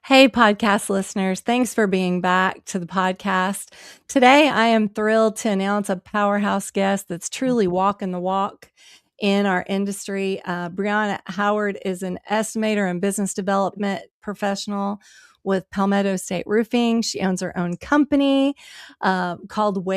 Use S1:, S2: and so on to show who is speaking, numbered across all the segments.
S1: Hey, podcast listeners. Thanks for being back to the podcast. Today, I am thrilled to announce a powerhouse guest that's truly walking the walk in our industry. Breanna Howard is an estimator and business development professional with Palmetto State Roofing. She owns her own company called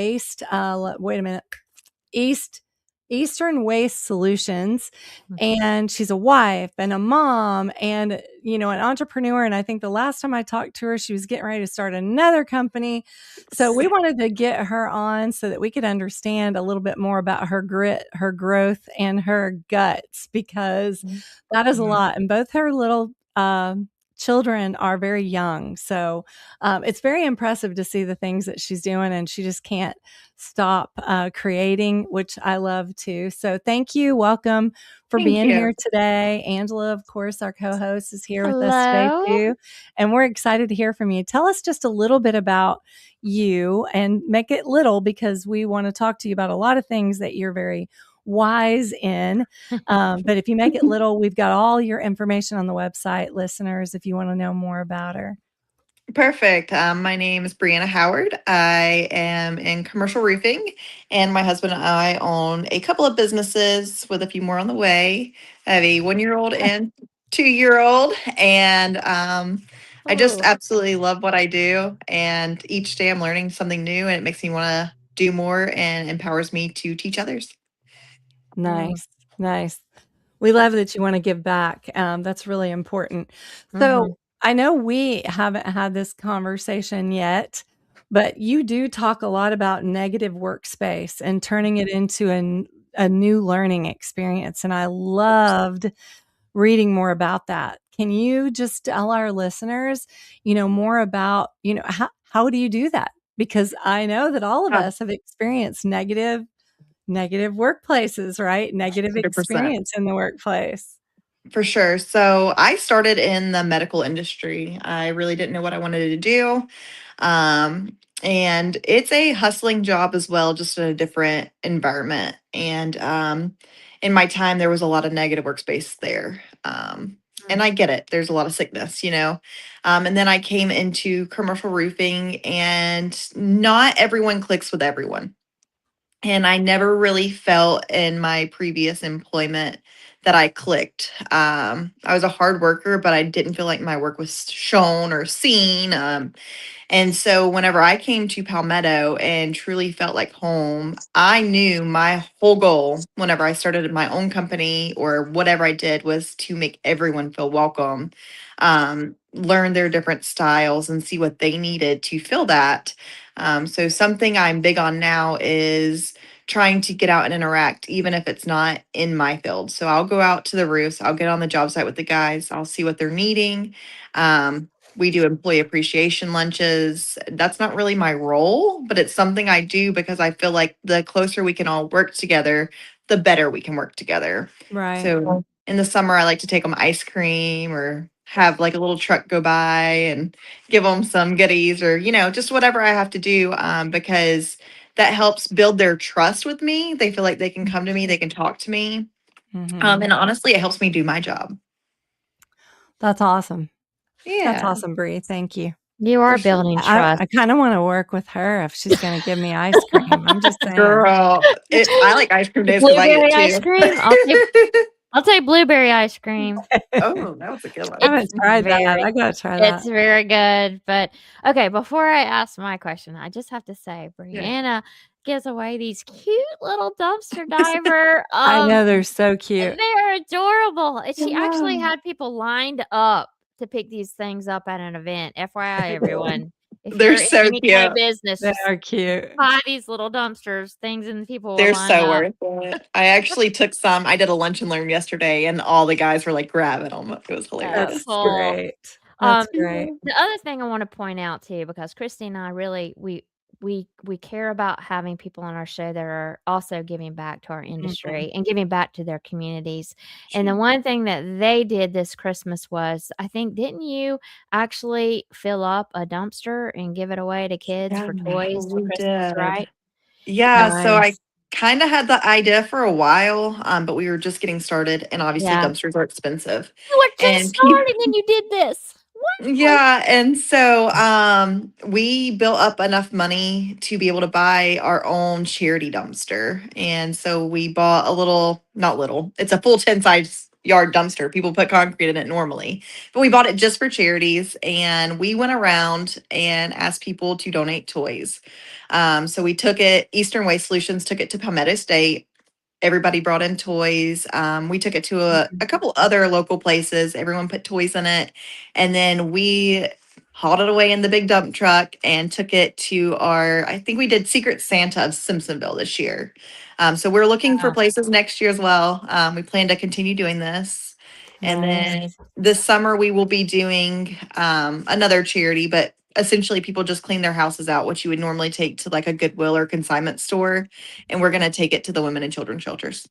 S1: Eastern Waste Solutions. And she's a wife and a mom and, an entrepreneur. And I think the last time I talked to her, she was getting ready to start another company. So we wanted to get her on so that we could understand a little bit more about her grit, her growth, and her guts, because that is a lot. And both her little children are very young. So it's very impressive to see the things that she's doing, and she just can't stop creating, which I love too. So thank you. Welcome for
S2: Thank
S1: being
S2: you.
S1: here today. Angela, of course, our co-host, is here with us today
S3: Hello.
S1: too. And we're excited to hear from you. Tell us just a little bit about you, and make it little because we want to talk to you about a lot of things that you're very wise in. But if you make it little, we've got all your information on the website, listeners, if you want to know more about her.
S2: Perfect. My name is Breanna Howard. I am in commercial roofing, and my husband and I own a couple of businesses with a few more on the way. I have a 1-year-old and 2-year-old, and I just absolutely love what I do. And each day I'm learning something new, and it makes me want to do more and empowers me to teach others.
S1: Nice. We love that you want to give back. That's really important. So I know we haven't had this conversation yet, but you do talk a lot about negative workspace and turning it into a new learning experience. And I loved reading more about that. Can you just tell our listeners, more about, how do you do that? Because I know that all of us have experienced negative workplaces, right? Negative
S2: 100%.
S1: experience in the workplace.
S2: For sure. So I started in the medical industry. I really didn't know what I wanted to do. And it's a hustling job as well, just in a different environment. And in my time, there was a lot of negative workspace there. And I get it. There's a lot of sickness. And then I came into commercial roofing, and not everyone clicks with everyone. And I never really felt in my previous employment that I clicked. I was a hard worker, but I didn't feel like my work was shown or seen. And so whenever I came to Palmetto and truly felt like home, I knew my whole goal whenever I started my own company or whatever I did was to make everyone feel welcome, learn their different styles and see what they needed to fill that. So something I'm big on now is trying to get out and interact, even if it's not in my field. So I'll go out to the roofs, I'll get on the job site with the guys, I'll see what they're needing. We do employee appreciation lunches. That's not really my role, but it's something I do because I feel like the closer we can all work together, the better we can work together.
S1: Right.
S2: So in the summer, I like to take them ice cream or have like a little truck go by and give them some goodies or, just whatever I have to do, because that helps build their trust with me. They feel like they can come to me, they can talk to me. And honestly, it helps me do my job.
S1: That's awesome. That's
S2: Yeah.
S1: awesome, Bree. Thank you.
S3: You are
S2: For sure.
S3: building trust.
S1: I kind of want to work with her if she's going to give me ice cream. I'm just saying.
S2: Girl, I like ice cream days because I
S3: Blueberry
S2: get
S3: ice
S2: two.
S3: cream? I'll take blueberry ice cream.
S2: Oh, that was a good one.
S1: I haven't tried that. I got to try that.
S3: It's very good. But okay, before I ask my question, I just have to say,
S2: Yeah.
S3: Breanna gives away these cute little dumpster diver.
S1: I know, they're so cute.
S3: They're adorable. And she actually had people lined up to pick these things up at an event. FYI, everyone. If
S2: They're
S3: you're
S2: so
S3: in any kind of
S2: cute.
S3: business,
S1: They
S3: just
S1: are cute.
S3: buy these little dumpsters, things, and people will
S2: They're
S3: line
S2: so
S3: up.
S2: worth it. I actually took some. I did a lunch and learn yesterday, and all the guys were like grabbing them. It was hilarious.
S1: That's
S3: Cool.
S1: great. That's
S3: Um,
S1: great.
S3: The other thing I want to point out too, because Christi and I really we care about having people on our show that are also giving back to our industry and giving back to their communities. And the one thing that they did this Christmas was, I think, didn't you actually fill up a dumpster and give it away to kids for toys for
S2: we
S3: Christmas,
S2: did.
S3: right?
S2: Yeah, so I
S1: Nice.
S2: kind of had the idea for a while, but we were just getting started, and obviously
S3: Yeah.
S2: dumpsters are expensive.
S3: You were just
S2: And people,
S3: starting and you did this.
S2: Yeah, and so we built up enough money to be able to buy our own charity dumpster. And so we bought a little, not little, it's a full 10 size yard dumpster. People put concrete in it normally. But we bought it just for charities and we went around and asked people to donate toys. So we took it, Eastern Waste Solutions took it to Palmetto State. Everybody brought in toys. We took it to a couple other local places. Everyone put toys in it. And then we hauled it away in the big dump truck and took it to I think we did Secret Santa of Simpsonville this year. So we're looking for
S1: Wow.
S2: places next year as well. We plan to continue doing this. And then
S1: Nice.
S2: this summer we will be doing another charity, but essentially people just clean their houses out, which you would normally take to like a Goodwill or consignment store, and we're going to take it to the women and children shelters.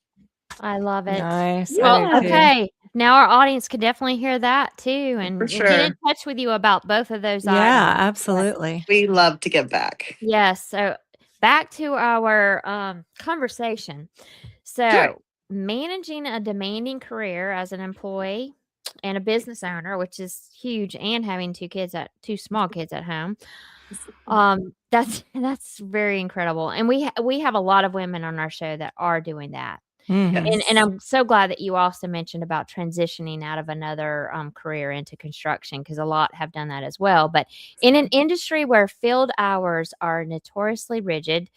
S3: I love it.
S1: Nice.
S3: Well,
S1: I do too.
S3: okay. Now our audience could definitely hear that too
S2: For
S3: and get in
S2: sure.
S3: touch with you about both of those
S1: Yeah,
S3: items.
S1: absolutely.
S2: We love to give back.
S3: Yes. So back to our conversation.
S2: Sure.
S3: So managing a demanding career as an employee and a business owner, which is huge, and having two small kids at home. That's very incredible. And we have a lot of women on our show that are doing that.
S1: Mhm.
S3: And
S2: Yes.
S3: I'm so glad that you also mentioned about transitioning out of another career into construction, because a lot have done that as well. But in an industry where field hours are notoriously rigid,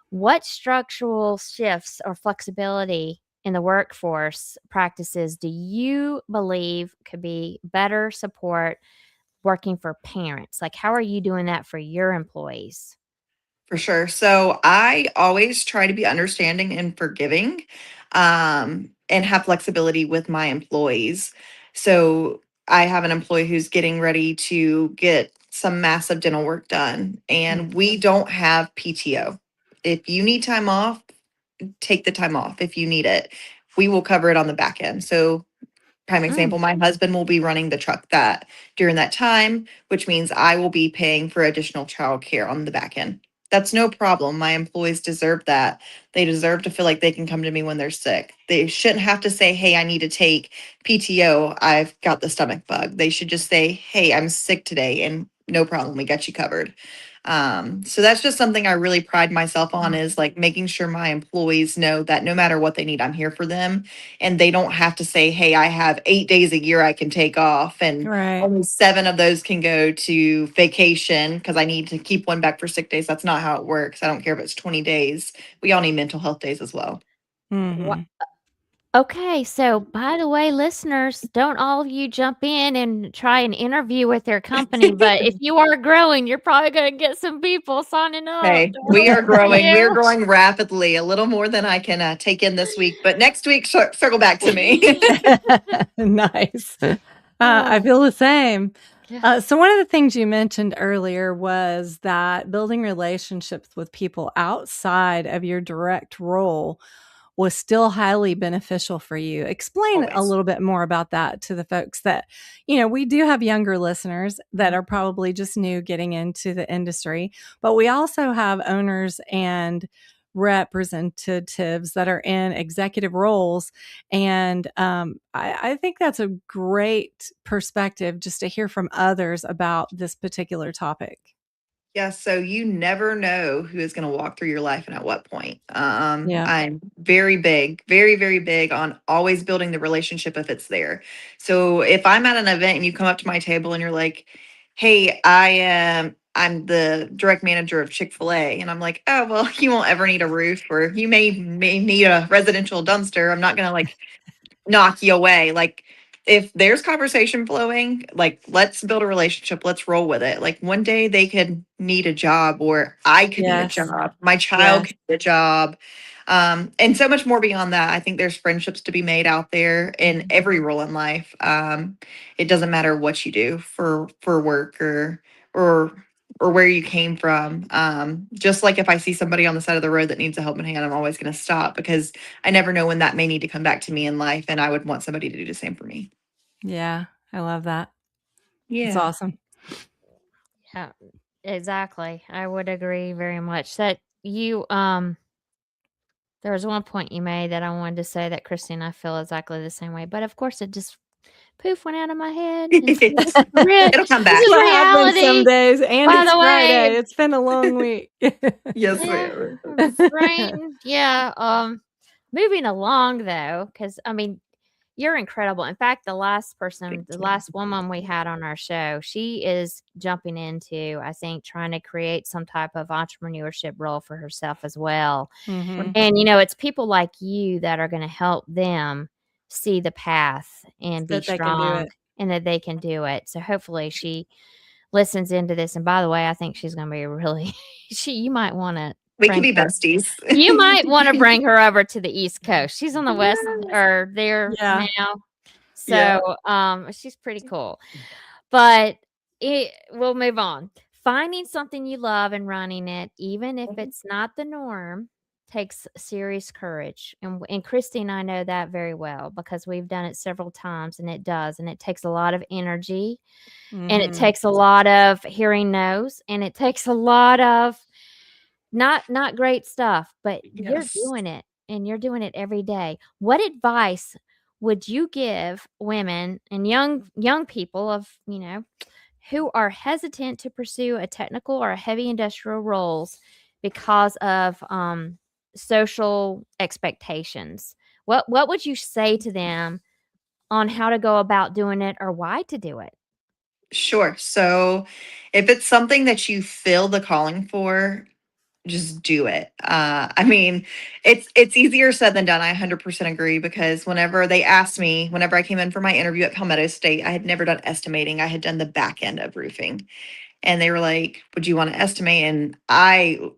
S3: what structural shifts or flexibility in the workforce practices do you believe could be better support working for parents? Like, how are you doing that for your employees?
S2: For sure. So I always try to be understanding and forgiving, and have flexibility with my employees. So I have an employee who's getting ready to get some massive dental work done, and we don't have PTO. If you need time off, take the time off if you need it. We will cover it on the back end. So prime
S3: Mm,
S2: example, my husband will be running the truck that during that time, which means I will be paying for additional childcare on the back end. That's no problem. My employees deserve that. They deserve to feel like they can come to me when they're sick. They shouldn't have to say, "Hey, I need to take PTO. I've got the stomach bug." They should just say, "Hey, I'm sick today," and no problem. We got you covered. So that's just something I really pride myself on, is like making sure my employees know that no matter what they need, I'm here for them, and they don't have to say, "Hey, I have 8 days a year I can take off, and
S1: Right.
S2: only 7 of those can go to vacation because I need to keep one back for sick days." That's not how it works. I don't care if it's 20 days. We all need mental health days as well.
S3: wha-
S1: Mhm.
S3: Okay, so by the way, listeners, don't all of you jump in and try an interview with their company. But if you are growing, you're probably going to get some people signing up
S2: Hey,
S3: to
S2: we
S3: work
S2: are
S3: for
S2: growing. We are
S3: you.
S2: growing rapidly, a little more than I can take in this week. But next week, circle back to me.
S1: Nice. I
S3: Oh,
S1: feel the same.
S3: yeah.
S1: So one of the things you mentioned earlier was that building relationships with people outside of your direct role was still highly beneficial for you. Explain a
S2: Always.
S1: little bit more about that to the folks that, we do have younger listeners that are probably just new getting into the industry, but we also have owners and representatives that are in executive roles. And I think that's a great perspective just to hear from others about this particular topic.
S2: Yeah, so you never know who is going to walk through your life and at what point.
S1: Yeah.
S2: I'm very big, very, very big on always building the relationship if it's there. So if I'm at an event and you come up to my table and you're like, "Hey, I'm the direct manager of Chick-fil-A." And I'm like, "Oh, well, you won't ever need a roof, or you may need a residential dumpster." I'm not going to like knock you away. Like, if there's conversation flowing, like, let's build a relationship. Let's roll with it. Like, one day they could need a job, or I could need a
S1: Yes.
S2: job. My child
S1: Yes.
S2: could need a job. And so much more beyond that. I think there's friendships to be made out there in every role in life. It doesn't matter what you do for work, or or where you came from. Just like if I see somebody on the side of the road that needs a helping hand, I'm always going to stop, because I never know when that may need to come back to me in life, and I would want somebody to do the same for me.
S1: Yeah. I love that. It's
S2: Yeah.
S1: awesome.
S3: Yeah, exactly. I would agree very much that there was one point you made that I wanted to say that Christy and I feel exactly the same way. But of course, it just poof went out of my head.
S2: It'll come back.
S3: This is
S1: What happens
S3: reality.
S1: some days, and
S3: By
S1: it's
S3: the
S1: Friday.
S3: way,
S1: It's been a long week.
S2: Yes,
S3: yeah,
S2: ma'am.
S3: brain. Yeah. Moving along though, because I mean, you're incredible. In fact, the last woman we had on our show, she is jumping into, I think, trying to create some type of entrepreneurship role for herself as well.
S1: Mhm.
S3: And, it's people like you that are going to help them see the path and be
S1: That they can do
S3: strong
S1: it.
S3: and that they can do it. So hopefully she listens into this. And by the way, I think she's going to be really, you might want to
S2: We can
S3: bring
S2: be
S3: her.
S2: besties.
S3: You might want to bring her over to the East Coast. She's on the West or there
S1: Yeah.
S3: now.
S2: Yeah.
S3: So, she's pretty cool. But we'll move on. Finding something you love and running it, even if it's not the norm, takes serious courage. And Christy and I know that very well because we've done it several times, and it does. And it takes a lot of energy, and it
S1: Mhm.
S3: takes a lot of hearing no's, and it takes a lot of not great stuff, but you're
S2: Yes.
S3: doing it, and you're doing it every day. What advice would you give women and young people of, who are hesitant to pursue a technical or a heavy industrial roles because of social expectations? What would you say to them on how to go about doing it or why to do it?
S2: Sure. So if it's something that you feel the calling for, just do it. I mean, it's easier said than done. I 100% agree because whenever they asked me, whenever I came in for my interview at Palmetto State, I had never done estimating. I had done the back end of roofing, and they were like, "Would you want to estimate?" And I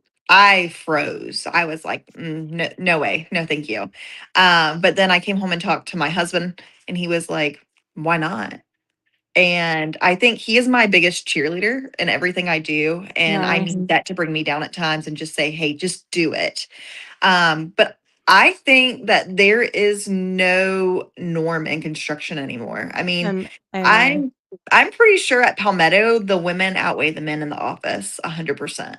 S2: froze. I was like, no, no way, no, thank you. But then I came home and talked to my husband, and he was like, "Why not?" And I think he is my biggest cheerleader in everything I do. And I
S1: Nice.
S2: need that to bring me down at times and just say, hey, just do it. But I think that there is no norm in construction anymore. I mean,
S1: Amen.
S2: I'm pretty sure at Palmetto, the women outweigh the men in the office 100%.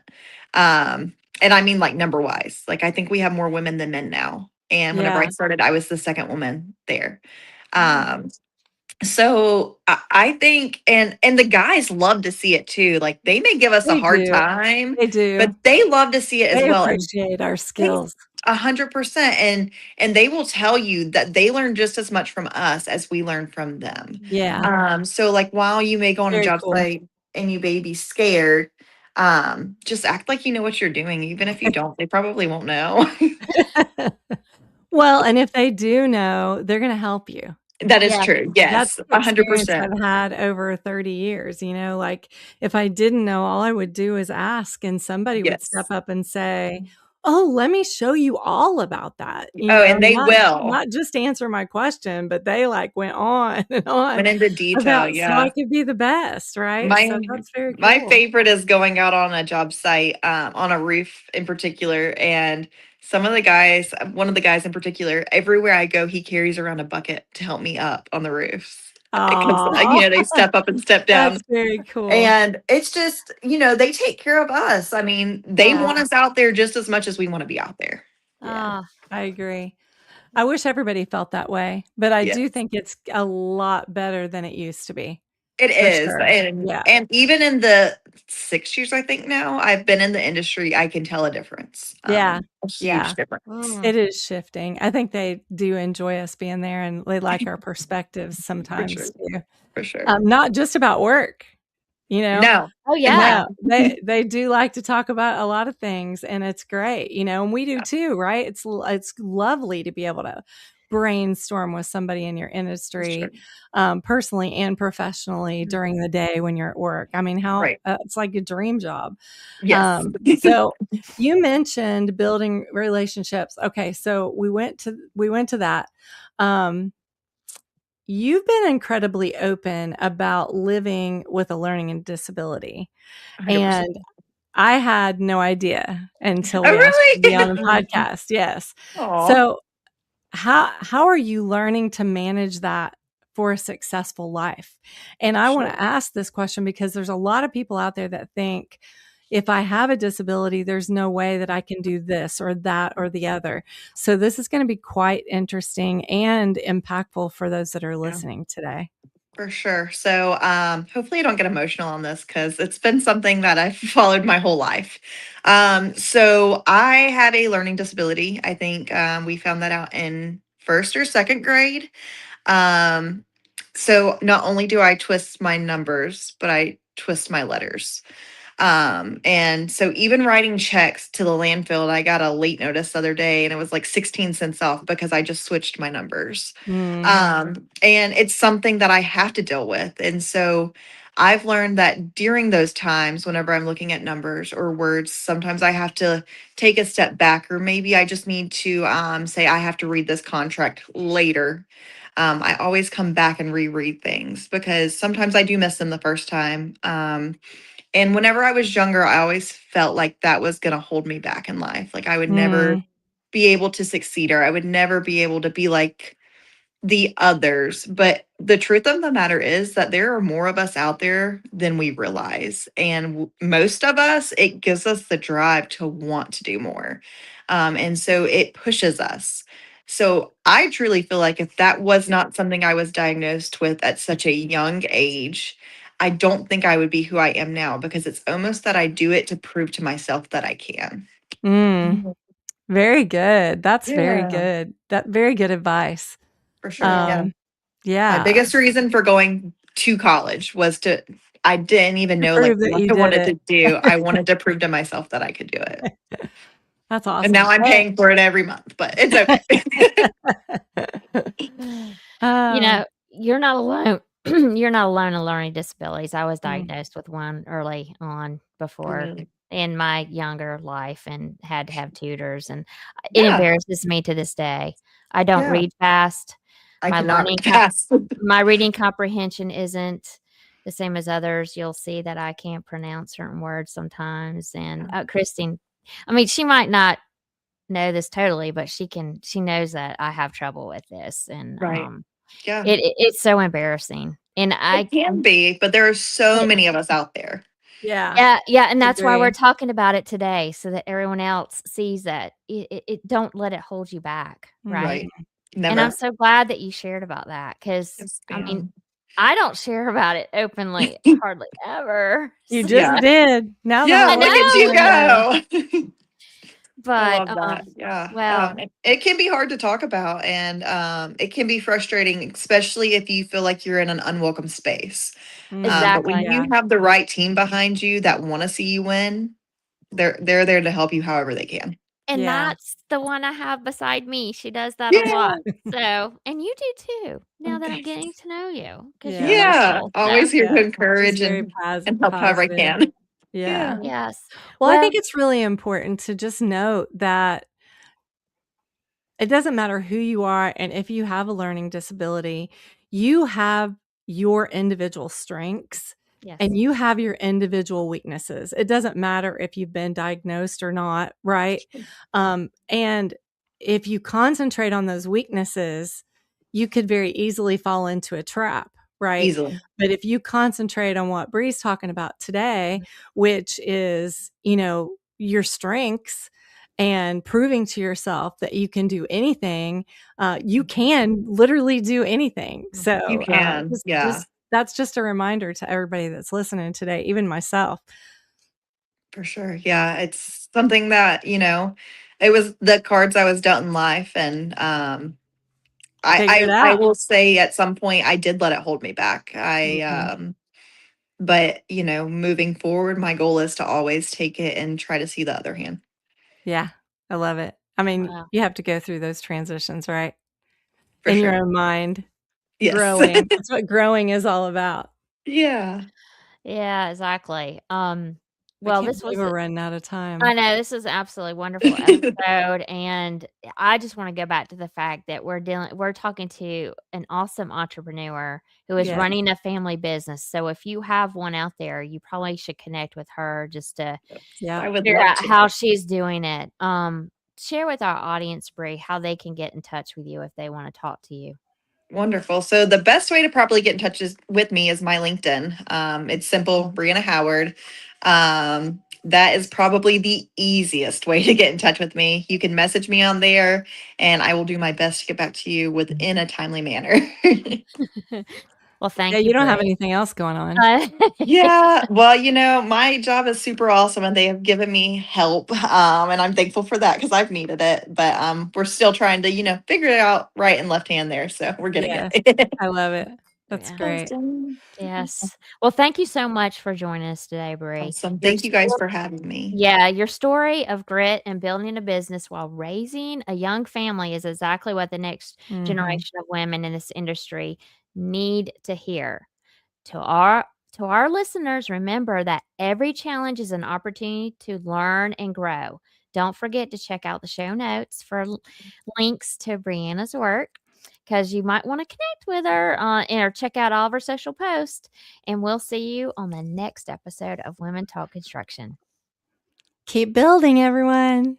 S2: And I mean like number wise. Like I think we have more women than men now. And whenever I
S1: Yeah,
S2: started, I was the second woman there.
S3: Mm.
S2: Um, so I think, and the guys love to see it too. Like they may give us a
S1: they
S2: hard
S1: do.
S2: time,
S1: They do.
S2: but they love to see it as
S1: They
S2: well. And
S1: appreciate our
S2: they
S1: skills.
S2: 100%, and they will tell you that they learn just as much from us as we learn from them.
S1: Yeah,
S2: So like while you may go on a
S1: very
S2: job
S1: cool.
S2: site and you may be scared, just act like you know what you're doing. Even if you don't, they probably won't know.
S1: Well, and if they do know, they're gonna help you.
S2: That is
S3: Yeah.
S2: true.
S1: That's
S2: Yes,
S1: the
S2: a hundred
S1: experience
S2: percent.
S1: I've had over 30 years, like, if I didn't know, all I would do is ask, and somebody would step
S2: Yes.
S1: up and say, "Oh, let me show you all about that,"
S2: Oh, and they
S1: not
S2: will.
S1: not just answer my question, but they, like, went on and on
S2: Went into detail.
S1: about so I
S2: Yeah.
S1: could be the best, right?
S2: My
S1: So that's very
S2: my
S1: cool.
S2: favorite is going out on a job site, on a roof in particular, and some of the guys, one of the guys in particular, everywhere I go, he carries around a bucket to help me up on the roofs because
S1: Aw,
S2: they step up and step
S1: that's
S2: down,
S1: very cool.
S2: and it's just they take care of us. I mean, they
S1: Yeah,
S2: want us out there just as much as we want to be out there.
S1: yeah,
S3: Ah,
S1: I agree. I wish everybody felt that way, but I
S2: Yes.
S1: do think it's a lot better than it used to be,
S2: It
S1: for
S2: is,
S1: sure. Yeah.
S2: and even in the 6 years I think now I've been in the industry, I can tell a difference,
S1: Yeah.
S2: a huge
S1: Yeah.
S2: difference.
S3: mm,
S1: It is shifting. I think they do enjoy us being there, and they like our perspectives
S2: For sure,
S1: sometimes too.
S2: for sure.
S1: Not just about work, you know?
S2: No,
S3: oh
S2: in life.
S3: yeah.
S1: No, they do like to talk about a lot of things, and it's great, and we do
S2: Yeah,
S1: too, right? It's lovely to be able to brainstorm with somebody in your
S2: for sure.
S1: industry, personally and professionally during the day when you're at work. I mean, how
S2: Right.
S1: it's like a dream job.
S2: Yes.
S1: So you mentioned building relationships. Okay, so we went to that. Um, you've been incredibly open about living with a learning and disability,
S2: 100%.
S1: and I had no idea until
S2: Oh,
S1: we asked you to be on
S2: really?
S1: the podcast. Yes.
S2: Aw.
S1: So how are you learning to manage that for a successful life? And I want
S2: Sure.
S1: to ask this question because there's a lot of people out there that think if I have a disability, there's no way that I can do this or that or the other. So this is going to be quite interesting and impactful for those that are
S2: Yeah.
S1: listening today.
S2: For sure. So, hopefully, I don't get emotional on this because it's been something that I've followed my whole life. So, I have a learning disability. I think we found that out in first or second grade. Um, so, not only do I twist my numbers, but I twist my letters. And so even writing checks to the landfill, I got a late notice the other day and it was like 16 cents off because I just switched my numbers.
S1: Mm.
S2: And it's something that I have to deal with. And so I've learned that during those times, whenever I'm looking at numbers or words, sometimes I have to take a step back, or maybe I just need to say, I have to read this contract later. I always come back and reread things because sometimes I do miss them the first time. And whenever I was younger, I always felt like that was going to hold me back in life. Like I would never
S1: Mm.
S2: be able to succeed, or I would never be able to be like the others. But the truth of the matter is that there are more of us out there than we realize. And most of us, it gives us the drive to want to do more. And so it pushes us. So I truly feel like if that was not something I was diagnosed with at such a young age, I don't think I would be who I am now, because it's almost that I do it to prove to myself that I can.
S1: Mm. Very good. That's very
S2: Yeah,
S1: good. That very good advice.
S2: for sure. Yeah. My
S1: Yeah,
S2: biggest reason for going to college was I didn't even
S1: to
S2: know like
S1: prove that
S2: what
S1: you
S2: I
S1: did
S2: wanted
S1: it.
S2: to do. I wanted to prove to myself that I could do it.
S1: That's
S2: And now
S1: awesome.
S2: I'm
S1: Well,
S2: paying for it every month, but it's okay.
S3: You
S1: uh,
S3: know, you're not alone. You're not alone in learning disabilities. I was
S2: Mm,
S3: diagnosed with one early on before
S2: mm.
S3: in my younger life and had to have tutors, and it
S2: Yeah,
S3: embarrasses me to this day. I don't
S2: yeah.
S3: read fast.
S2: I
S3: My
S2: cannot
S3: learning
S2: read fast.
S3: my reading comprehension isn't the same as others. You'll see that I can't pronounce certain words sometimes, and, Christine, I mean, she might not know this totally, but she knows that I have trouble with this, and,
S2: Right. Yeah.
S3: it's so embarrassing, and
S2: It can be, but there are so many of us out there.
S1: yeah,
S3: yeah, yeah, and that's why we're
S1: agree.
S3: talking about it today so that everyone else sees that it don't let it hold you back,
S1: Mhm.
S3: right?
S2: Right.
S3: And I'm
S2: Never.
S3: so glad that you shared about that because
S2: Yes,
S3: I mean,
S2: ma'am.
S3: I don't share about it openly hardly ever,
S1: You
S3: so
S1: just
S2: Yeah.
S1: did. Now the
S2: Yeah,
S3: I
S1: whole
S2: look
S1: world's
S2: at you
S3: know,
S1: gonna know.
S2: go. I
S3: but,
S2: love that. Yeah.
S3: well,
S2: It can be hard to talk about, and it can be frustrating, especially if you feel like you're in an unwelcome space. But when
S3: exactly.
S1: Yeah,
S2: you have the right team behind you that want to see you win, they're there to help you however they can.
S3: And
S1: yeah,
S3: that's the one I have beside me, she does that a lot,
S2: Yeah.
S3: so and you do too, now
S2: Oh,
S3: that I'm
S2: thanks.
S3: getting to know you because 'cause you're
S1: yeah,
S2: Yeah.
S3: wonderful, so
S2: Always here to
S1: yeah. She's
S2: encourage
S1: very
S2: and help however I
S1: positive.
S2: can.
S1: Yeah.
S2: Yeah.
S3: yes.
S1: Well, I think
S3: Well,
S1: it's really important to just note that it doesn't matter who you are, and if you have a learning disability, you have your individual strengths
S3: yes.
S1: and you have your individual weaknesses. It doesn't matter if you've been diagnosed or not, right? And if you concentrate on those weaknesses, you could very easily fall into a trap, right?
S2: Easily.
S1: But if you concentrate on what Bree's talking about today, which is, your strengths, and proving to yourself that you can do anything, you can literally do anything.
S3: Mhm.
S2: You
S1: So,
S2: can.
S1: just
S2: Yeah.
S1: just that's just a reminder to everybody that's listening today, even myself.
S2: For sure. Yeah, it's something that, it was the cards I was dealt in life, and
S1: Figure it
S2: I
S1: out.
S2: will say at some point I did let it hold me back.
S1: Mhm.
S2: But, moving forward, my goal is to always take it and try to see the other hand.
S1: Yeah, I love it. I mean,
S3: Wow.
S1: you have to go through those transitions, right?
S2: For
S1: In your
S2: sure.
S1: own mind,
S2: Yes.
S1: growing. That's what growing is all about.
S2: Yeah.
S3: Yeah, exactly.
S1: I
S3: Well,
S1: can't
S3: this
S1: believe
S3: was
S1: we're running out of
S3: I
S1: time.
S3: know this is an absolutely wonderful episode, and I just want to go back to the fact that we're talking to an awesome entrepreneur who is
S1: Yeah.
S3: running a family business. So if you have one out there, you probably should connect with her just to
S1: Yeah.
S2: I would
S3: figure
S2: love
S3: out
S2: to.
S3: how she's doing it. Share with our audience, Bree, how they can get in touch with you if they want to talk to you.
S2: Wonderful. So the best way to properly get in touch with me is my LinkedIn. It's simple, Breanna Howard. That is probably the easiest way to get in touch with me. You can message me on there, and I will do my best to get back to you within a timely manner.
S3: Well, thank
S1: Yeah,
S3: you,
S1: you don't have
S3: Britt.
S1: anything else going on.
S2: Yeah, well, my job is super awesome and they have given me help. And I'm thankful for that because I've needed it. But we're still trying to, figure it out right and left hand there. So we're getting
S1: Yes,
S2: it.
S1: I love it. That's
S3: Yeah.
S1: great.
S2: Awesome.
S3: Yes. Well, thank you so much for joining us today, Bree.
S2: Awesome.
S3: Your
S2: Thank you guys for having me.
S3: Yeah, your story of grit and building a business while raising a young family is exactly what the next
S1: Mhm.
S3: generation of women in this industry need to hear. To our listeners, remember that every challenge is an opportunity to learn and grow. Don't forget to check out the show notes for links to Breanna's work because you might want to connect with her or check out all of her social posts. And we'll see you on the next episode of Women Talk Construction.
S1: Keep building, everyone.